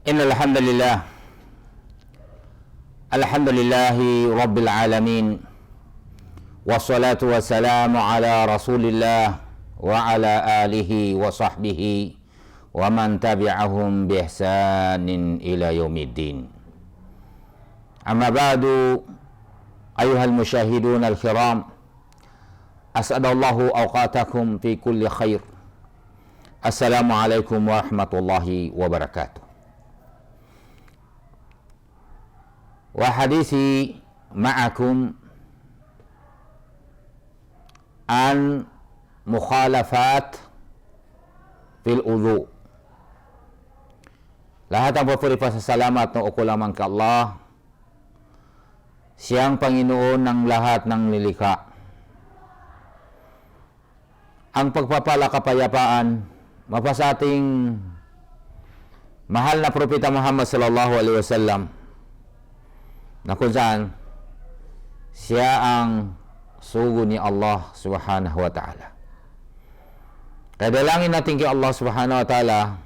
Innal hamdalillah alhamdulillahi rabbil alamin wassalatu wassalamu ala rasulillah wa ala alihi wa sahbihi wa man tabi'ahum bi ihsanin ila yaumiddin. Amma ba'du, ayuhal musyahidun al-kiram, as'adallahu awqatakum fi kulli khair. Assalamualaikum warahmatullahi wabarakatuh. Wa hadithi ma'akum an mukhalafat fil udhu. Lahat ang papuri pasasalamat ng uko lamang ka Allah, siyang Panginoon ng lahat ng nilikha. Ang pagpapala kapayapaan mapasa ating mahal na Propeta Muhammad sallallahu alaihi wasallam, na kung saan siya ang sugo ni Allah subhanahu wa ta'ala. Kaya dalangin natin kay Allah subhanahu wa ta'ala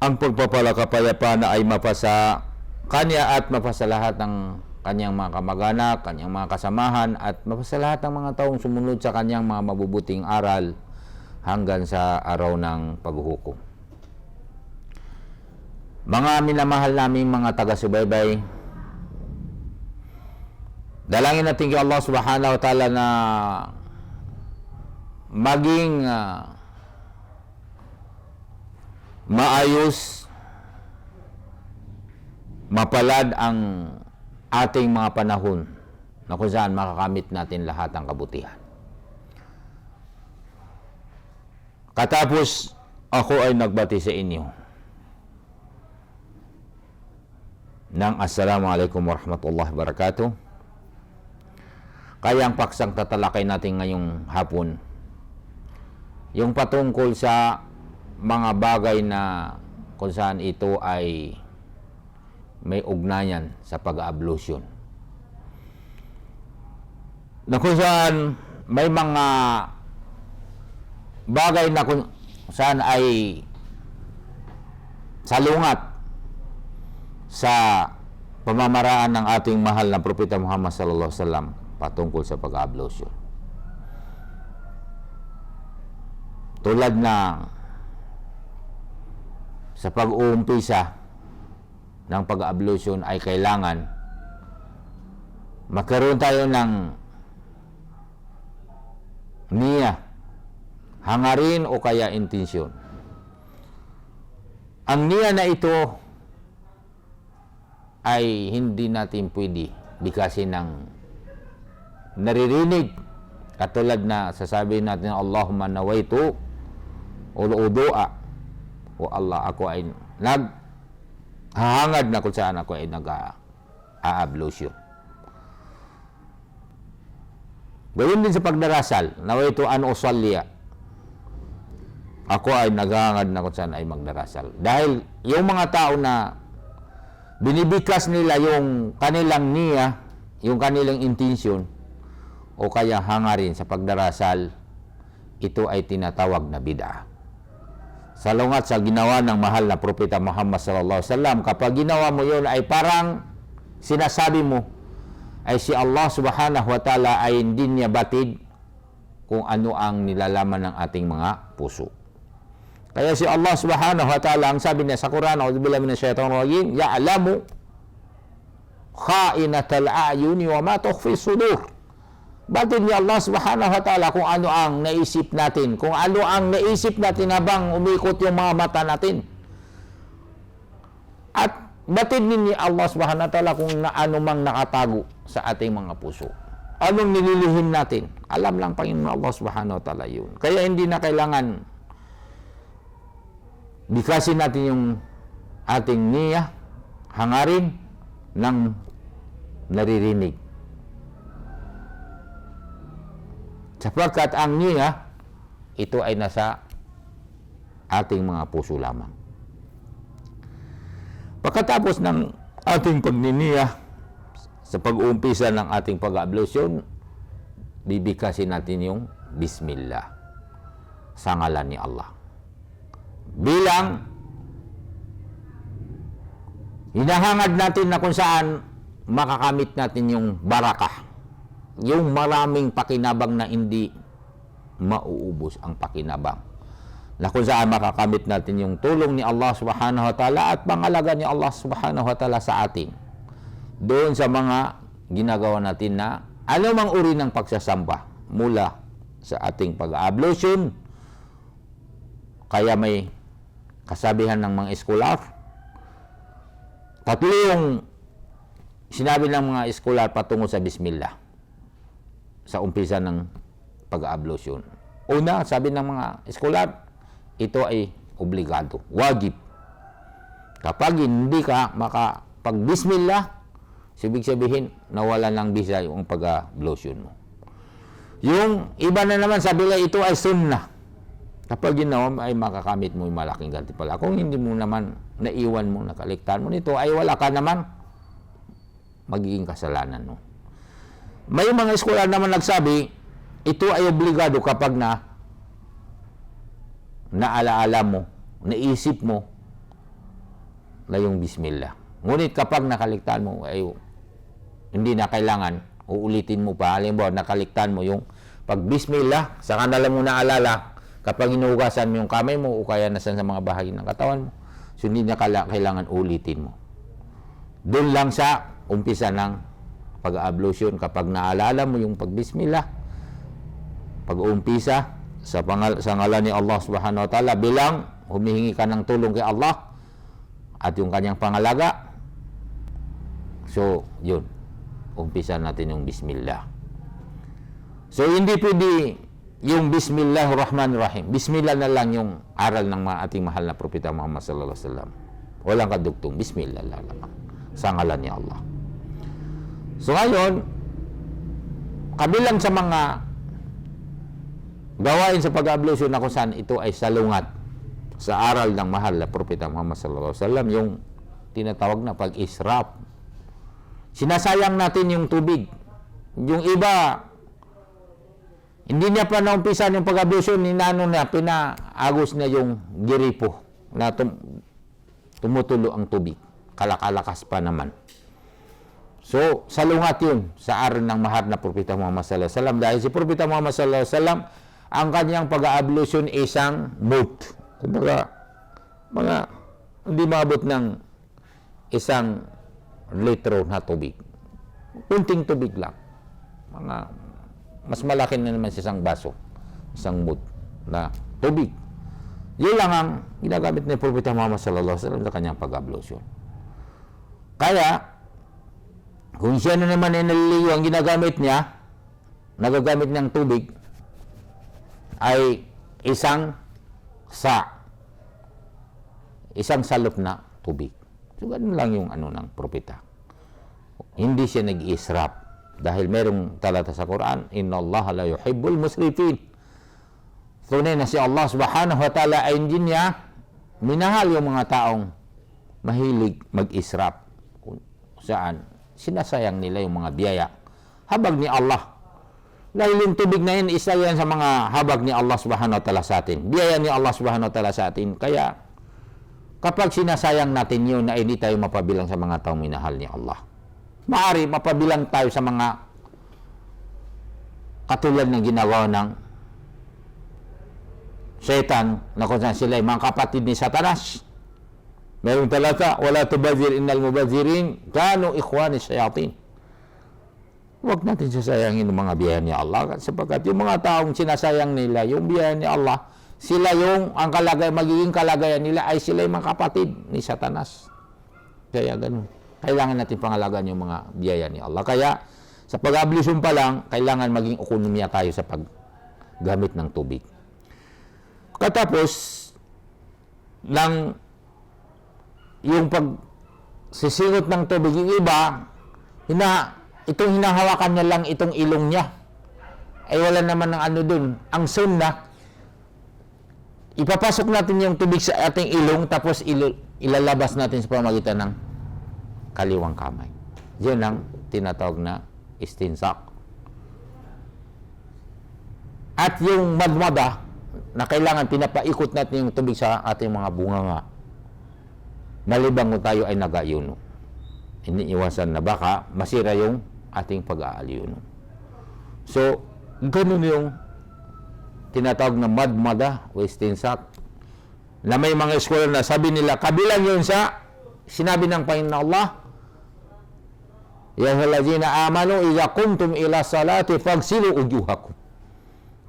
ang pagpapala kapayapaan na ay mapasa kanya at mapasa lahat ng kanyang mga kamag-anak, kanyang mga kasamahan, at mapasa lahat ng mga taong sumunod sa kanyang mga mabubuting aral hanggang sa araw ng paghuhukom. Mga minamahal naming mga taga-subaybay, dalangin natin kay Allah subhanahu wa ta'ala na maging maayos, mapalad ang ating mga panahon na kung saan makakamit natin lahat ng kabutihan. Katapos ako ay nagbati sa inyo ng Assalamualaikum warahmatullahi wabarakatuh. Kaya ang paksang tatalakay natin ngayong hapon, yung patungkol sa mga bagay na kung saan ito ay may ugnayan sa pag-ablusyon. Na kung saan may mga bagay na kung saan ay salungat sa pamamaraan ng ating mahal na Propeta Muhammad sallallahu alaihi wasallam patungkol sa pag-ablusyon. Tulad na sa pag-uumpisa ng pag-ablusyon ay kailangan magkaroon tayo ng niya, hangarin o kaya intensyon. Ang niya na ito ay hindi natin pwede bikasin ng naririnig, katulad na sasabihin natin, Allahumma nawaitu ul-udu'a, o Allah, ako ay naghahangad na kung saan ako ay nag-a-ablusyon. Gawin din sa pagdarasal, nawaitu an usalliya, ako ay naghahangad na kung saan ay magdarasal. Dahil yung mga tao na binibikas nila yung kanilang niya, yung kanilang intensyon, o kaya hangarin sa pagdarasal, ito ay tinatawag na bid'ah. Salungat sa ginawa ng mahal na Propeta Muhammad sallallahu alaihi wasallam, kapag ginawa mo yun ay parang sinasabi mo ay si Allah subhanahu wa ta'ala ay hindi niya batid kung ano ang nilalaman ng ating mga puso. Kaya si Allah subhanahu wa ta'ala, ang sabi niya sa Quran, a'udzubillahi minasyaitonir rajim, ya'lamu kha'inatal a'yuni wa ma tukhfi sudur. Batid ni Allah subhanahu wa ta'ala kung ano ang naisip natin, kung ano ang naisip natin habang umikot yung mga mata natin. At batid ni Allah subhanahu wa ta'ala kung ano mang nakatago sa ating mga puso. Anong nililihim natin? Alam lang Panginoon Allah subhanahu wa ta'ala yun. Kaya hindi na kailangan bikasin natin yung ating niya, hangarin ng naririnig. Sapagkat ang niya, ito ay nasa ating mga puso lamang. Pagkatapos ng ating pagniniya, sa pag-uumpisa ng ating pag-ablusyon, bibigkasin natin yung Bismillah sa ngalan ni Allah. Bilang Hinahangad natin na kung saan makakamit natin yung barakah. Yung maraming pakinabang na hindi mauubos ang pakinabang. Na kung saan makakamit natin yung tulong ni Allah subhanahu wa ta'ala at pangalaga ni Allah subhanahu wa ta'ala sa atin. Doon sa mga ginagawa natin na anumang uri ng pagsasamba mula sa ating pag-ablution. Kaya may kasabihan ng mga eskolar. Tatlo yung sinabi ng mga eskolar patungo sa Bismillah sa umpisa ng pag-ablution. Una, sabi ng mga eskolar, ito ay obligado, wajib. Kapag hindi ka makapag-Bismillah, ibig sabihin, nawala ng bisa yung pag-ablution mo. Yung iba na naman, sabi nila, ito ay sunnah. Kapag ginawa, ay makakamit mo yung malaking gantimpala. Kung hindi mo naman naiwan mo, nakaligtaan mo nito, ay wala ka naman, magiging kasalanan mo. May mga eskolar naman nagsabi, ito ay obligado kapag naalaala mo, naisip mo na yung Bismillah. Ngunit kapag nakaligtaan mo, ay hindi na kailangan, uulitin mo pa. Halimbawa, nakaligtaan mo yung pag-Bismillah, saka na lang mo naalala, kapag hinuhugasan mo yung kamay mo, o kaya nasan sa mga bahagi ng katawan mo, so hindi na kailangan ulitin mo. Doon lang sa umpisa ng pag-ablution, kapag naalala mo yung pag-Bismillah, pag-umpisa sa ngalan ni Allah subhanahu wa ta'ala, bilang humihingi ka ng tulong kay Allah at yung kanyang pangalaga. So, yun. Umpisa natin yung Bismillah. So, hindi pwede yung Bismillahirrahmanirrahim. Bismillah na lang yung aral ng ating mahal na propeta Muhammad sallallahu alaihi wasallam. Walang kadugtong. Bismillah lang sa ngalan ni Allah. So ngayon, kabilang sa mga gawain sa pag-ablution na kung saan ito ay salungat sa aral ng mahal na propeta Muhammad sallallahu alaihi wasallam, yung tinatawag na pag-israf. Sinasayang natin yung tubig. Yung iba, hindi niya pa naumpisan yung pag-ablution, pinaagos na yung giripo na tumutulo ang tubig. Kalakalakas pa naman. So, salungat yun sa aral ng mahal na propeta Muhammad sallallahu alaihi wasallam. Dahil si propeta Muhammad sallallahu alaihi wasallam, ang kanyang pag-ablution isang boat. Kumbaga, hindi maabot ng isang litro na tubig. Kunting tubig lang. Mas malaki na naman sa isang baso, isang boat na tubig. Yun lang ang ginagamit ni propeta Muhammad sallallahu alaihi wasallam sa kanyang pag-ablution. Kaya, kung siya na naman ay naliligo, ang ginagamit niya, nagagamit ng tubig, ay isang salop na tubig. So, ganun lang yung ng propeta. Hindi siya nag-israf. Dahil merong talata sa Quran, Inna Allah la yuhibbul musrifin. Tunay na si Allah subhanahu wa ta'ala ay hindi niya minahal yung mga taong mahilig mag-israf. Saan? Sinasayang nila yung mga biyaya. Habag ni Allah. Dahil yung tubig na yun, isa yan sa mga habag ni Allah subhanahu wa ta'ala sa atin. Biyaya ni Allah subhanahu wa ta'ala sa atin. Kaya, kapag sinasayang natin yun, na hindi tayo mapabilang sa mga taong minahal ni Allah. Maari, mapabilang tayo sa mga katulad ng ginagawa ng Satan, na kung saan sila ay mga kapatid ni Satanas. Mayroong talata, wala tubazir innal mubazirin kanu ikhwani shayatin. Huwag natin sasayangin ang mga biyaya ni Allah, sapagkat yung mga taong sinasayang nila yung biyaya ni Allah, sila yung magiging kalagayan nila ay sila yung mga kapatid ni Satanas. Kaya ganun. Kailangan natin pangalagaan yung mga biyaya ni Allah. Kaya sa pag-ablution pa lang, kailangan maging ekonomiya tayo sa paggamit ng tubig. Katapos ng yung pagsisingot ng tubig, yung iba, itong hinahawakan niya lang itong ilong niya. Ay wala naman ng dun. Ang sunnah, ipapasok natin yung tubig sa ating ilong, tapos ilalabas natin sa pamagitan ng kaliwang kamay. Yan ang tinatawag na istinsak. At yung madmada, na kailangan pinapaikot natin yung tubig sa ating mga bunganga. malibang kung tayo ay nag-ayuno. Iniiwasan na baka masira yung ating pag-aayuno. So, ganun yung tinatawag na madmada o istinsak na may mga eskwela na sabi nila, kabilang yun sa sinabi ng Panginoon Allah, Ya ayyuhallazina amanu idza qumtum ila salati faghsilu wujuhakum.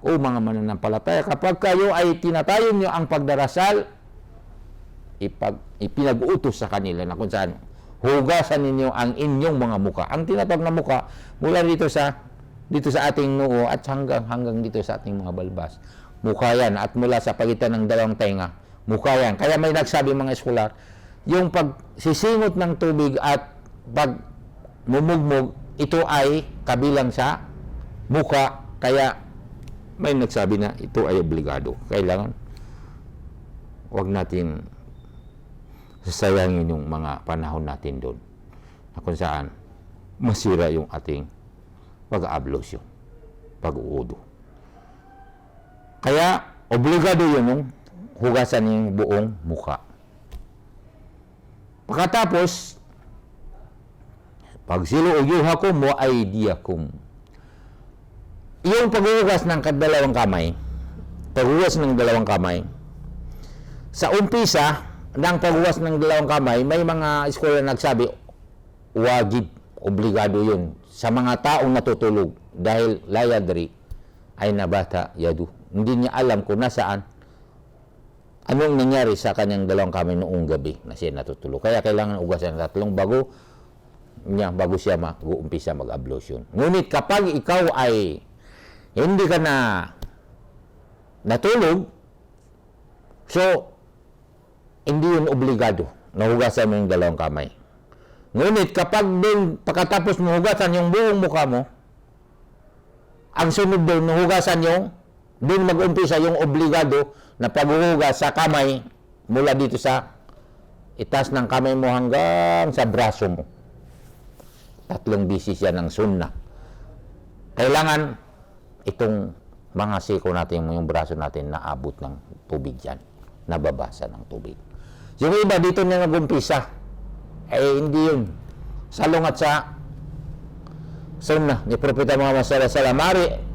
O mga mananampalataya, kapag kayo ay tinatayo niyo ang pagdarasal, ipinag-utos sa kanila na kung saan hugasan ninyo ang inyong mga muka. Ang tinatawag na muka mula dito sa ating noo at hanggang dito sa ating mga balbas. Mukha yan, at mula sa pagitan ng dalawang tenga, mukha yan. Kaya may nagsabi mga eskular, yung pagsisingot ng tubig at pagmumugmog, ito ay kabilang sa mukha. Kaya may nagsabi na ito ay obligado. Kailangan wag natin sasayangin yung mga panahon natin doon na kung saan masira yung ating pag-aablusyon, pag-uudo. Kaya obligado yun yung hugasan yung buong mukha. Pagkatapos, pagsilu ujuhakum wa aydiyakum. Yung paghuhugas ng dalawang kamay, sa umpisa ng paghuhugas ng dalawang kamay, may mga eskwela nagsabi, wajib, obligado yun sa mga taong natutulog dahil la yadri ay nabata yadu. Hindi niya alam kung nasaan, anong nangyari sa kanyang dalawang kamay noong gabi na siya natutulog. Kaya kailangan ugasan ng tatlong bago siya mag-uumpisa mag-ablution. Ngunit kapag ikaw ay hindi ka na natulog, so hindi yun obligado na hugasan mo yung dalawang kamay. Ngunit kapag doon, pagkatapos mo hugasan yung buong mukha mo, ang sunod doon, hugasan yung, doon mag-umpisa yung obligado na paghuhugas sa kamay mula dito sa itas ng kamay mo hanggang sa braso mo. 3 bisis yan ng sunnah. Kailangan itong mga siko natin, yung braso natin, naabot ng tubig yan, nababasa ng tubig. Yung iba dito na nag-umpisa, hindi yun. Salungat sa sunnah ni Propeta Muhammad sallallahu alaihi wasallam,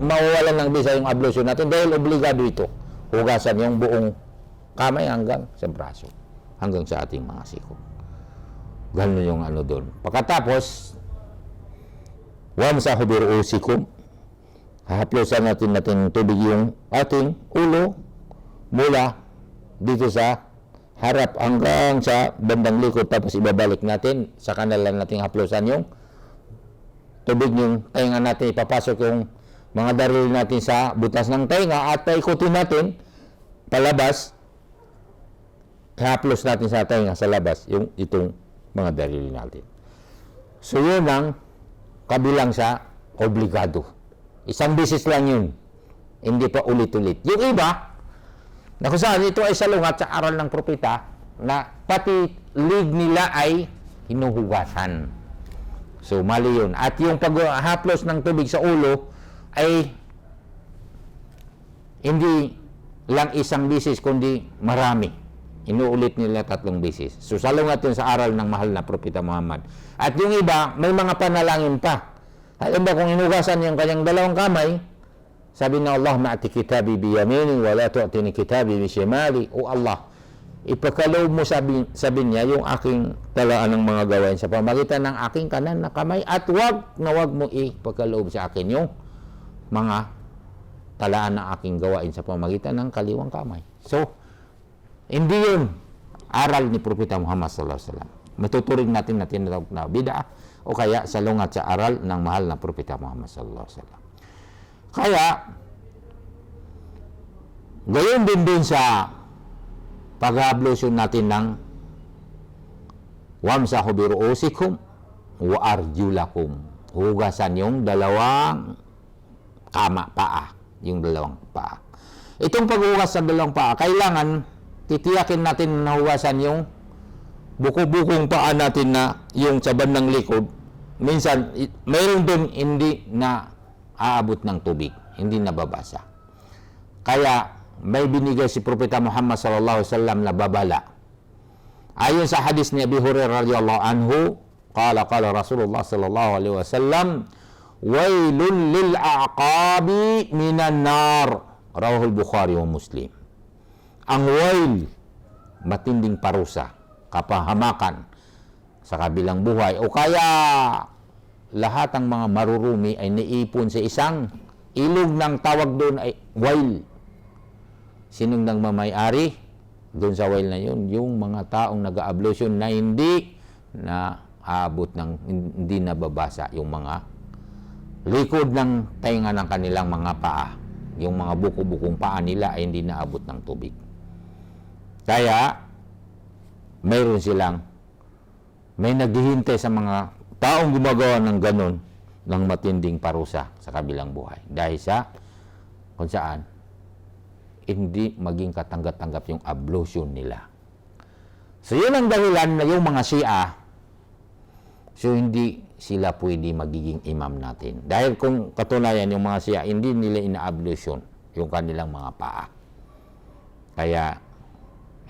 mawawalan ng bisa yung ablusyon natin dahil obligado ito. Hugasan yung buong kamay hanggang sa braso, hanggang sa ating mga siko. Ganun yung doon. Pagkatapos, wamsahu bi ru'usikum, hahaplosan natin tubig yung ating ulo mula dito sa harap hanggang sa bandang likod, tapos ibabalik natin sa kanila natin haplosan yung tubig yung tenga natin, ipapasok yung mga daril natin sa butas ng tenga at ikutin natin palabas, haplos natin sa tenga sa labas yung itong mga daril natin. So yun ang kabilang sa obligado. Isang bisis lang yun, hindi pa ulit-ulit. Yung iba na kung saan ito ay salungat sa aral ng propeta na pati lig nila ay hinuhugasan. So mali yun. At yung paghaplos ng tubig sa ulo ay hindi lang isang bisis kundi marami. Inuulit nila 3 bisis. So salungat yun sa aral ng mahal na propeta Muhammad. At yung iba, may mga panalangin pa. Halimbawa kung hinugasan yung kanyang dalawang kamay, sabi na Allah, ma'ati kitabi biyamini wa la tu'tini kitabi bishimali. O Allah, ipagkaloob mo, sabi niya, yung aking talaan ng mga gawain sa pamagitan ng aking kanan na kamay at wag mo ipagkaloob sa akin yung mga talaan ng aking gawain sa pamagitan ng kaliwang kamay. So, hindi yun aral ni Propeta Muhammad sallallahu alaihi wasallam. Matuturing natin na tinatawag na bid'ah o kaya salungat sa aral ng mahal na Propeta Muhammad sallallahu alaihi wasallam. Kaya, gayon din sa pag-ablusyon natin ng wamsahu bi ru'usikum wa arjulakum. Hugasan yung dalawang paa. Yung dalawang paa. Itong paghugas sa dalawang paa, kailangan titiyakin natin na hugasan yung buko-bukong paa natin na yung sa bandang likod. Minsan, mayroon doon hindi na aabot ng tubig, hindi nababasa. Kaya may binigay si Propeta Muhammad sallallahu alaihi wasallam na babala. Ayon sa hadis ni Abi Hurairah radhiyallahu anhu, qala Rasulullah sallallahu alaihi wasallam, wailul lil aqabi minan nar. Rawahul Bukhari wa Muslim. Ang wail, matinding parusa, kapahamakan sa kabilang buhay, o kaya lahat ng mga marurumi ay naipon sa isang ilog, ng tawag doon ay wail. Sinong nang mamayari doon sa wail na yun? Yung mga taong nag-ablution na hindi na aabot ng, hindi nababasa yung mga likod ng tainga ng kanilang mga paa. Yung mga buko-bukong paa nila ay hindi naabot ng tubig. Kaya mayroon silang, may naghihintay sa mga taong gumagawa ng ganon ng matinding parusa sa kabilang buhay. Dahil sa kung saan hindi maging katanggap-tanggap yung ablution nila. So yun ang dahilan na yung mga Shia, so hindi sila pwede magiging imam natin. Dahil kung katunayan yung mga Shia, hindi nila ina-ablution yung kanilang mga paa. Kaya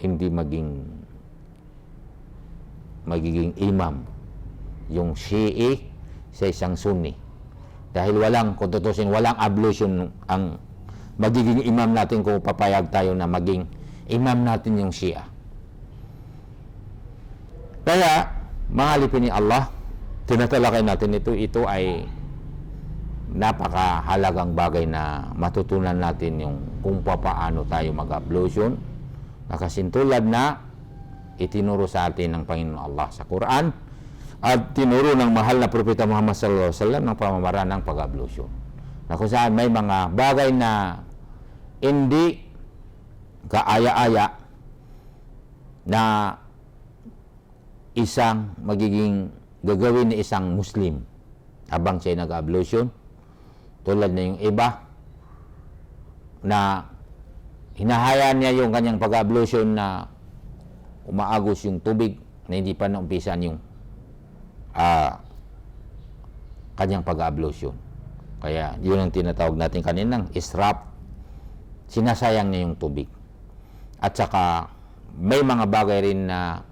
hindi magiging imam yung Shi'i sa isang Sunni. Dahil kung tutusin, walang ablution ang magiging imam natin kung papayag tayo na maging imam natin yung Shia. Kaya, mga alipin ni Allah, tinatalakay natin ito ay napakahalagang bagay na matutunan natin yung kung paano tayo mag-ablution, na kasintulad na itinuro sa atin ng Panginoon Allah sa Quran at tinuro ng mahal na propeta Muhammad sallallahu alaihi wasallam ng pamamaraan ng pag-ablution, na kung saan may mga bagay na hindi kaaya-aya na isang magiging gagawin ni isang Muslim habang siya nag-ablution, tulad na yung iba na hinahayaan niya yung kanyang pag-ablution na umaagos yung tubig na hindi pa naumpisan yung kanyang pag-ablution. Kaya yun ang tinatawag natin kaninang israf. Sinasayang niya yung tubig. At saka may mga bagay rin na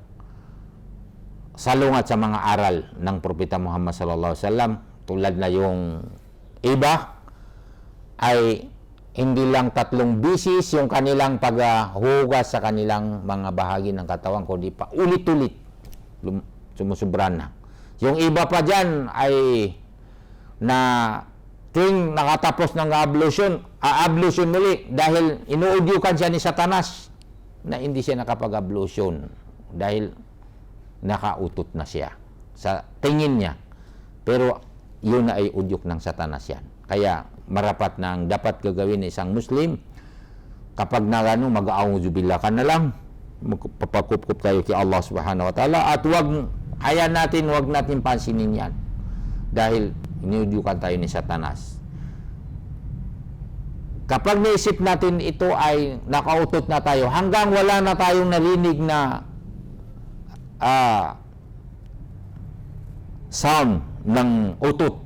salungat sa mga aral ng propeta Muhammad sallallahu alaihi wasallam, tulad na yung iba ay hindi lang 3 bisis yung kanilang paghugas sa kanilang mga bahagi ng katawan, kundi pa ulit-ulit sumusubra na. Yung iba pa dyan ay na tuwing nakatapos ng ablution muli dahil inuudyukan siya ni Satanas na hindi siya nakapag-ablution dahil nakautot na siya sa tingin niya. Pero yun na ay udyok ng Satanas yan. Kaya marapat na ang dapat gagawin ng isang Muslim kapag mag-a'udzubillah ka na lang, magpapakup-kup tayo kay Allah subhanahu wa ta'ala, at wag natin pansinin yan dahil iniudyukan tayo ni Satanas. Kapag naisip natin ito ay nakautot na tayo, hanggang wala na tayong narinig na sound ng utot,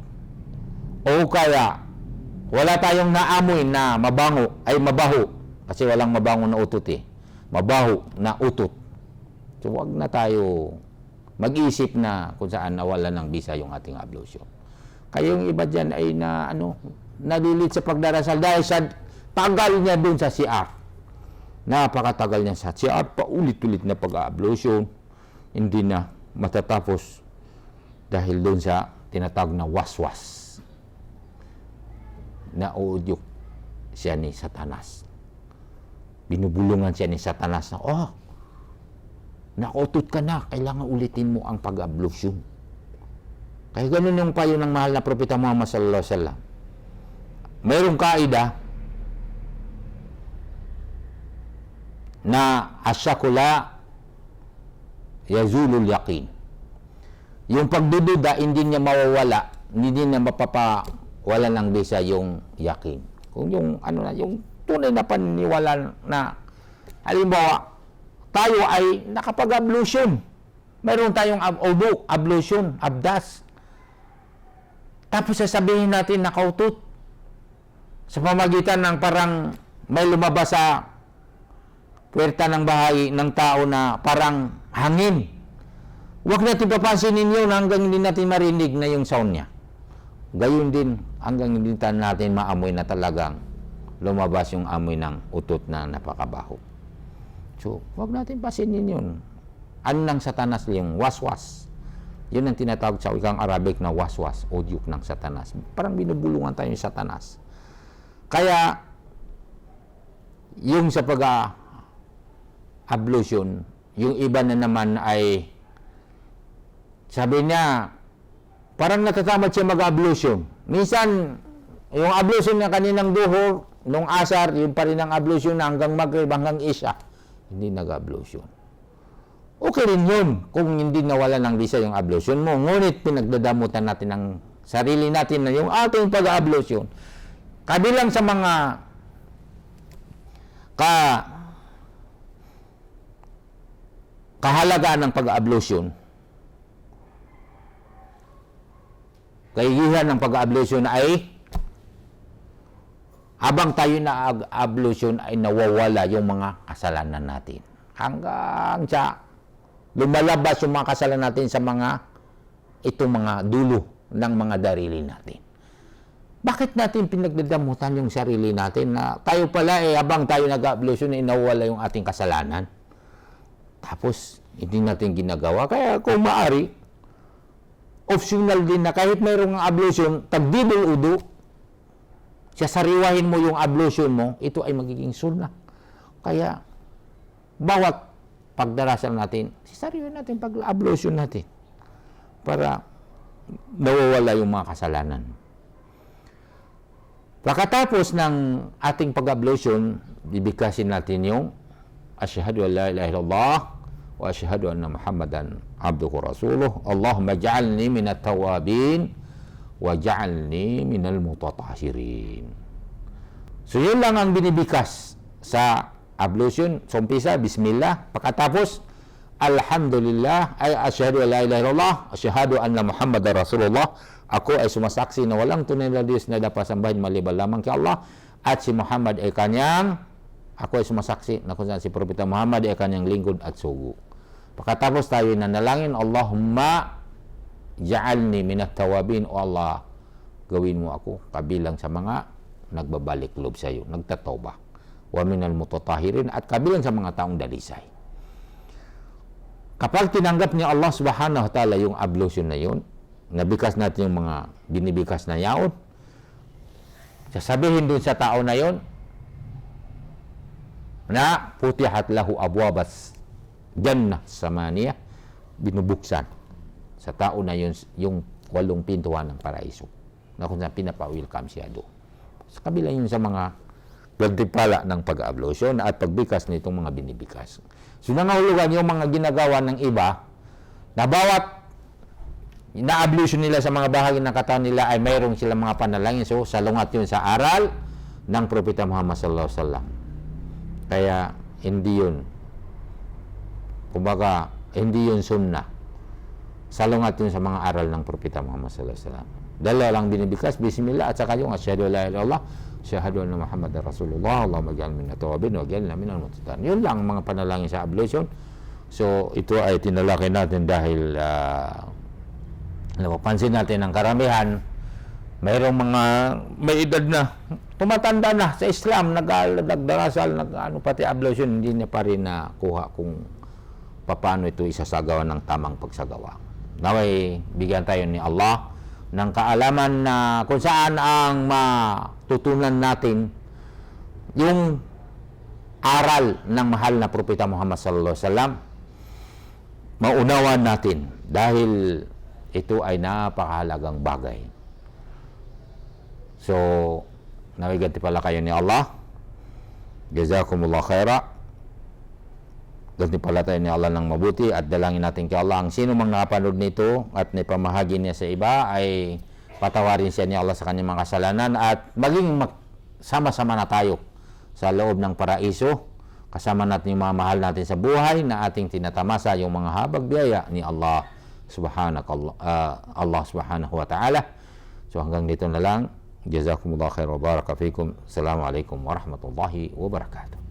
o kaya wala tayong naamoy na mabaho, kasi walang mabango na utot mabaho na utot, so wag na tayo mag-isip na kung saan nawala ng bisa yung ating ablution. Kaya yung iba dyan ay nalilit sa pagdarasal dahil sa tagal niya dun sa CR. Napakatagal niya sa CR, paulit-ulit na pag-ablution, hindi na matatapos dahil dun sa tinatawag na waswas. Nauudyok siya ni Satanas. Binubulungan siya ni Satanas na, nakautot ka na, kailangan ulitin mo ang pag-ablution. Kaya ganun yung payo ng mahal na propeta Muhammad sallallahu alaihi wasallam. Mayroong kaida na asyakula yazulul yaqin. Yung pagdududa, hindi niya mawawala, hindi niya mapapawala ng bisa yung yakin. Kung yung yung tunay na paniniwala na halimbawa tayo ay nakapag-ablution, mayroon tayong ablution, abdas, tapos sasabihin natin nakautot sa pamagitan ng parang may lumabas sa puwerta ng bahay ng tao na parang hangin. Huwag natin papansinin yun hanggang hindi natin marinig na yung sound niya. Gayon din hanggang hindi natin maamoy na talagang lumabas yung amoy ng utot na napakabaho. So, huwag natin pansinin yun. Ano ng Satanas yung waswas. Yun ang tinatawag sa wikang Arabic na waswas, udyok ng Satanas. Parang binubulungan tayo yung Satanas. Kaya, yung sa pag-ablution, yung iba na naman ay, sabi niya, parang natatamad siya mag-ablution. Minsan, yung ablution na kaninang duhur, nung asar, yung pa rin ang ablution na hanggang Maghrib, hanggang Isha, hindi nag-ablution. Okay rin yun kung hindi nawala ng visa yung ablution mo. Ngunit pinagdadamutan natin ng sarili natin na yung ating pag-ablution. Kabilang sa mga kahalagaan ng pag-ablution, kaigihan ng pag-ablution ay habang tayo na-ablution ay nawawala yung mga kasalanan natin. Hanggang sa lumalabas yung mga kasalanan natin sa itong mga dulo ng mga darili natin. Bakit natin pinagdadamutan yung sarili natin na tayo pala habang tayo nag-ablution ay nawawala yung ating kasalanan? Tapos, hindi natin ginagawa. Kaya kung maaari, optional din na kahit mayroong ablution, tagdibul udu, sasariwahin mo yung ablution mo, ito ay magiging sunnah. Kaya, bawat pagdarasal natin, sasariwahin natin pag-ablution natin para nawawala yung mga kasalanan. Pagkatapos ng ating pag-ablution, bibigkasin natin yung asyhadu an la ilaha illallah wa asyhadu anna Muhammadan abduhu rasuluh. Allahumma ja'alni minat tawabin wa ja'alni minal mutatahhirin. So yun lang ang binibikas sa ablution. So umpisa, bismillah. Pagkatapos, alhamdulillah, ay asyhadu an la ilaha illallah, asyhadu anna Muhammadan rasulullah. Ako ay sumasaksi na walang tunay na Diyos na dapat sambahin maliban lamang kay Allah, at si Muhammad ay kanyang, ako ay sumasaksi na kung saan si Propeta Muhammad ay kanyang lingkod at sugo. Pagkatapos tayo nanalangin, Allahumma ja'alni minat tawabin, o Allah, gawin mo ako kabilang sa mga nagbabalik loob sa iyo, nagtatoba, wa minal mutatahirin, at kabilang sa mga taong dalisay. Kapag tinanggap ni Allah subhanahu wa ta'ala yung ablution na yun, nabikas natin yung mga binibikas na yaon, sasabihin dun sa tao na yon na putihat lahu abwabas jannah samaniya, binubuksan sa tao na yun yung 8 pintuan ng paraiso na kung saan pinapa-welcome siya doon. Sa kabila yun sa mga gantimpala ng pag-ablution at pagbikas nitong mga binibikas. So nangahulugan yung mga ginagawa ng iba na bawat na-ablution nila sa mga bahagi ng katawan nila ay mayroong silang mga panalangin. So, salungat yun sa aral ng Propeta Muhammad sallallahu alaihi wasallam. Kaya, hindi yun. Kumbaga, hindi yun sunnah. Salungat yun sa mga aral ng Propeta Muhammad sallallahu alaihi wasallam. Dalawa lang binibikas, bismillah, at saka yung asyhadu an la ilaha illallah, asyhadu anna Muhammadar rasulullah, Allahumma ij'alna minat tawabin wa ij'alna minal mutatahhirin. Yun lang mga panalangin sa ablution. So, ito ay tinalakay natin dahil napapansin natin ang karamihan, mayroong mga may edad na, tumatanda na sa Islam, nagdarasal, pati ablution, hindi niya pa rin nakuha kung paano ito isasagawa ng tamang pagsagawa. Naway, bigyan tayo ni Allah ng kaalaman na kung saan ang matutunan natin yung aral ng mahal na Propeta Muhammad sallallahu alaihi wasallam, maunawan natin dahil ito ay napakahalagang bagay. So, nawiganti pala kayo ni Allah. Jazakumullah khaira. Ganti pala tayo ni Allah ng mabuti at dalangin natin kay Allah ang sino mang nakapanood nito at naipamahagi niya sa iba ay patawarin siya ni Allah sa kanyang mga kasalanan at maging sama-sama na tayo sa loob ng paraiso. Kasama natin yung mga mahal natin sa buhay na ating tinatamasa yung mga habag biyaya ni Allah Allah subhanahu wa ta'ala. So hanggang dito na lang. Jazakumullah khair wa baraka fikum. Assalamualaikum warahmatullahi wabarakatuh.